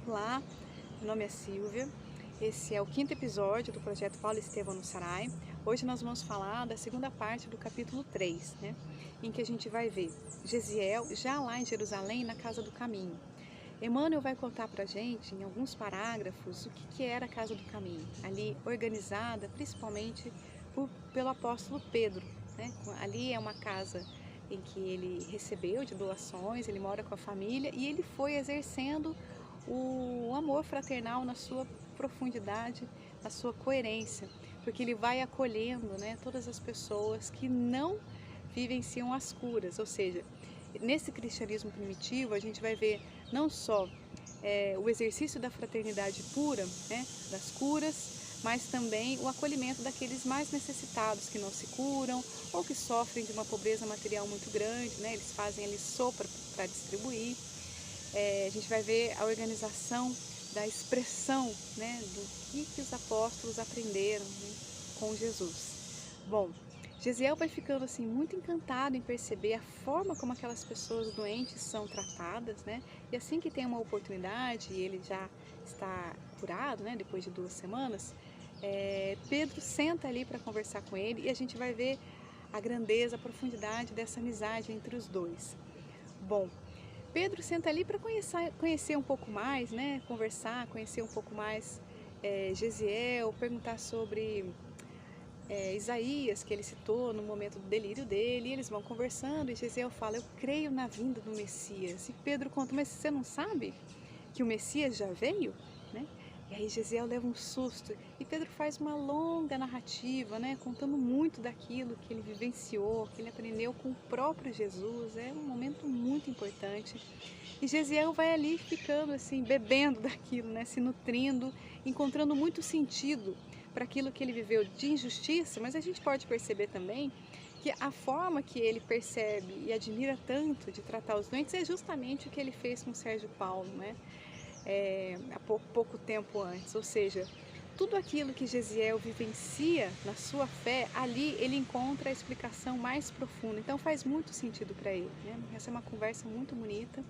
Olá, meu nome é Silvia, esse é o quinto episódio do projeto Paulo Estevão no Sarai. Hoje nós vamos falar da segunda parte do capítulo 3, em que a gente vai ver Gesiel já lá em Jerusalém, na Casa do Caminho. Emmanuel vai contar para a gente, em alguns parágrafos, o que era a Casa do Caminho, ali organizada principalmente pelo apóstolo Pedro. Ali é uma casa em que ele recebeu de doações, ele mora com a família e ele foi exercendo o amor fraternal na sua profundidade, na sua coerência, porque ele vai acolhendo, todas as pessoas que não vivenciam as curas, ou seja, nesse cristianismo primitivo a gente vai ver não só o exercício da fraternidade pura, das curas, mas também o acolhimento daqueles mais necessitados que não se curam ou que sofrem de uma pobreza material muito grande, eles fazem ali sopa para distribuir. A gente vai ver a organização da expressão, do que os apóstolos aprenderam, com Jesus. Bom, Gesiel vai ficando assim muito encantado em perceber a forma como aquelas pessoas doentes são tratadas, E assim que tem uma oportunidade e ele já está curado, depois de 2 semanas, Pedro senta ali para conversar com ele e a gente vai ver a grandeza, a profundidade dessa amizade entre os dois. Bom, Pedro senta ali para conhecer um pouco mais, conversar, conhecer um pouco mais Gesiel, perguntar sobre Isaías, que ele citou no momento do delírio dele, e eles vão conversando e Gesiel fala, eu creio na vinda do Messias. E Pedro conta, mas você não sabe que o Messias já veio? E aí Gesiel leva um susto e Pedro faz uma longa narrativa, contando muito daquilo que ele vivenciou, que ele aprendeu com o próprio Jesus. É um momento muito importante. E Gesiel vai ali ficando assim, bebendo daquilo, se nutrindo, encontrando muito sentido para aquilo que ele viveu de injustiça, mas a gente pode perceber também que a forma que ele percebe e admira tanto de tratar os doentes é justamente o que ele fez com Sérgio Paulo, há pouco tempo antes, ou seja, tudo aquilo que Gesiel vivencia na sua fé, ali ele encontra a explicação mais profunda, então faz muito sentido para ele. Essa é uma conversa muito bonita.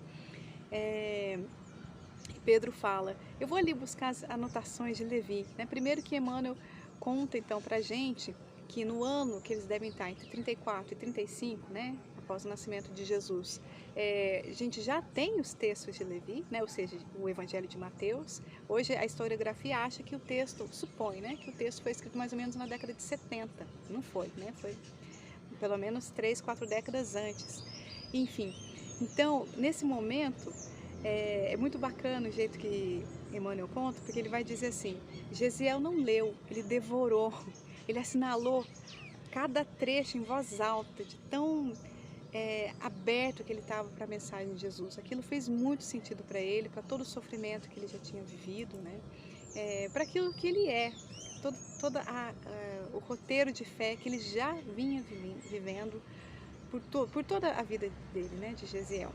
Pedro fala, eu vou ali buscar as anotações de Levi. Primeiro que Emmanuel conta então para a gente que no ano que eles devem estar entre 34 e 35, após o nascimento de Jesus, a gente já tem os textos de Levi, ou seja, o Evangelho de Mateus. Hoje a historiografia acha que o texto, supõe, que o texto foi escrito mais ou menos na década de 70. Não foi, foi pelo menos 3, 4 décadas antes. Enfim, então nesse momento é muito bacana o jeito que Emmanuel conta, porque ele vai dizer assim, Gesiel não leu, ele devorou, ele assinalou cada trecho em voz alta, de tão aberto que ele estava para a mensagem de Jesus. Aquilo fez muito sentido para ele, para todo o sofrimento que ele já tinha vivido, para aquilo que ele é, todo o roteiro de fé que ele já vinha vivendo por toda a vida dele, de Gesiel.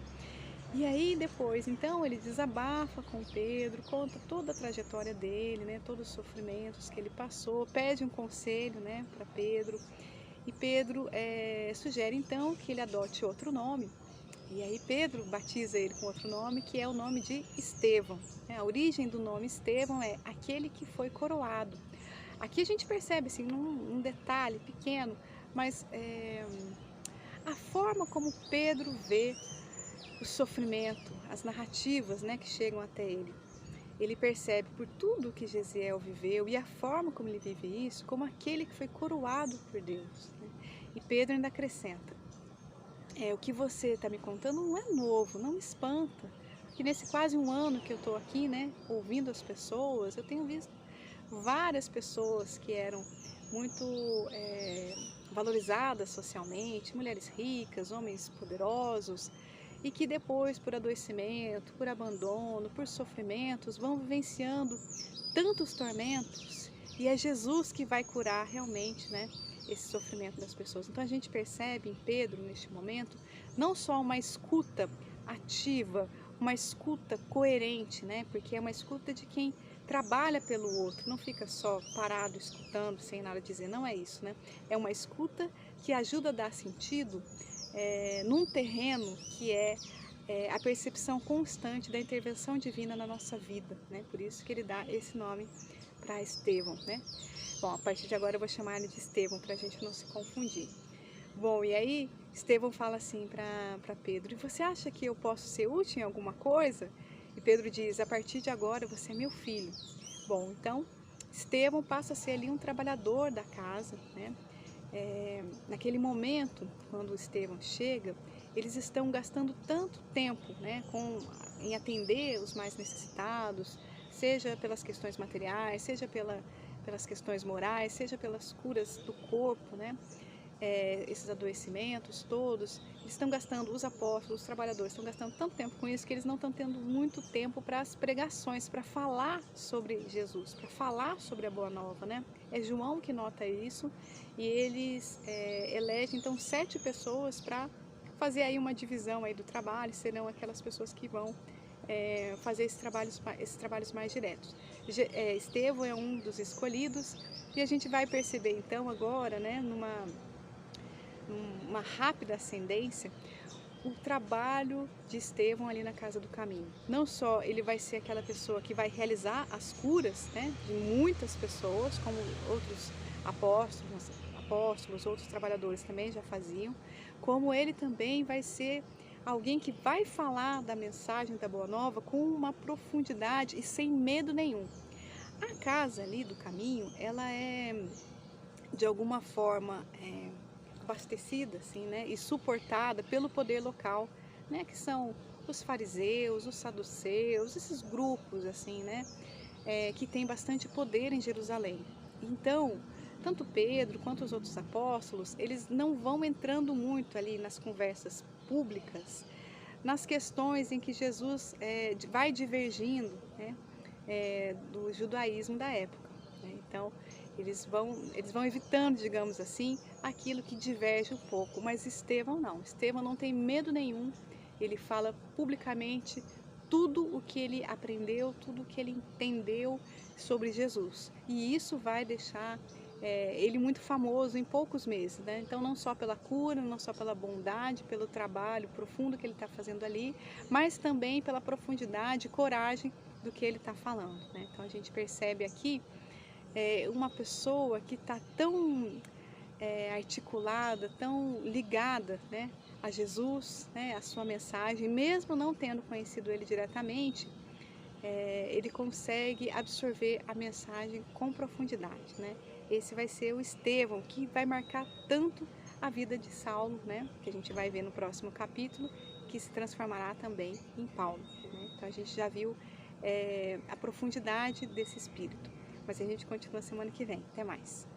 E aí depois, então, ele desabafa com Pedro, conta toda a trajetória dele, todos os sofrimentos que ele passou, pede um conselho, para Pedro. E Pedro sugere então que ele adote outro nome. E aí Pedro batiza ele com outro nome, que é o nome de Estevão. A origem do nome Estevão é aquele que foi coroado. Aqui a gente percebe assim, um detalhe pequeno, mas a forma como Pedro vê o sofrimento, as narrativas que chegam até ele. Ele percebe por tudo que Gesiel viveu e a forma como ele vive isso, como aquele que foi coroado por Deus. E Pedro ainda acrescenta, o que você está me contando não é novo, não me espanta, porque nesse quase um ano que eu estou aqui, ouvindo as pessoas, eu tenho visto várias pessoas que eram muito valorizadas socialmente, mulheres ricas, homens poderosos, e que depois, por adoecimento, por abandono, por sofrimentos, vão vivenciando tantos tormentos, e é Jesus que vai curar realmente, esse sofrimento das pessoas. Então a gente percebe em Pedro, neste momento, não só uma escuta ativa, uma escuta coerente, porque é uma escuta de quem trabalha pelo outro, não fica só parado escutando, sem nada dizer, não é isso, É uma escuta que ajuda a dar sentido num terreno que é a percepção constante da intervenção divina na nossa vida, né? Por isso que ele dá esse nome para Estevão, né? Bom, a partir de agora eu vou chamar ele de Estevão para a gente não se confundir. Bom, e aí Estevão fala assim para Pedro: e você acha que eu posso ser útil em alguma coisa? E Pedro diz: a partir de agora você é meu filho. Bom, então Estevão passa a ser ali um trabalhador da casa, né? Naquele momento, quando Estevão chega, eles estão gastando tanto tempo, né, em atender os mais necessitados, seja pelas questões materiais, seja pelas questões morais, seja pelas curas do corpo, né? Esses adoecimentos todos, eles estão gastando, os apóstolos, os trabalhadores estão gastando tanto tempo com isso que eles não estão tendo muito tempo para as pregações, para falar sobre Jesus, para falar sobre a Boa Nova, né? É João que nota isso e eles elegem então 7 pessoas para fazer aí uma divisão aí do trabalho, serão aquelas pessoas que vão fazer esses trabalhos mais diretos. Estevão é um dos escolhidos e a gente vai perceber então agora, né, numa rápida ascendência, o trabalho de Estevão ali na Casa do Caminho. Não só ele vai ser aquela pessoa que vai realizar as curas, né, de muitas pessoas, como outros apóstolos, outros trabalhadores também já faziam, como ele também vai ser alguém que vai falar da mensagem da Boa Nova com uma profundidade e sem medo nenhum. A casa ali do caminho, ela é de alguma forma abastecida assim, né, e suportada pelo poder local, né, que são os fariseus, os saduceus, esses grupos assim, né, que tem bastante poder em Jerusalém. Então, tanto Pedro quanto os outros apóstolos, eles não vão entrando muito ali nas conversas públicas, nas questões em que Jesus vai divergindo, né, do judaísmo da época, né? Então, eles vão evitando, digamos assim, aquilo que diverge um pouco, mas Estevão não. Estevão não tem medo nenhum, ele fala publicamente tudo o que ele aprendeu, tudo o que ele entendeu sobre Jesus. E isso vai deixar ele muito famoso em poucos meses, né? Então, não só pela cura, não só pela bondade, pelo trabalho profundo que ele está fazendo ali, mas também pela profundidade e coragem do que ele está falando, né? Então, a gente percebe aqui uma pessoa que está tão articulada, tão ligada, né, a Jesus, né, a sua mensagem, mesmo não tendo conhecido ele diretamente, ele consegue absorver a mensagem com profundidade, né? Esse vai ser o Estevão que vai marcar tanto a vida de Saulo, né, que a gente vai ver no próximo capítulo, que se transformará também em Paulo, né? Então a gente já viu a profundidade desse espírito. Mas a gente continua semana que vem. Até mais.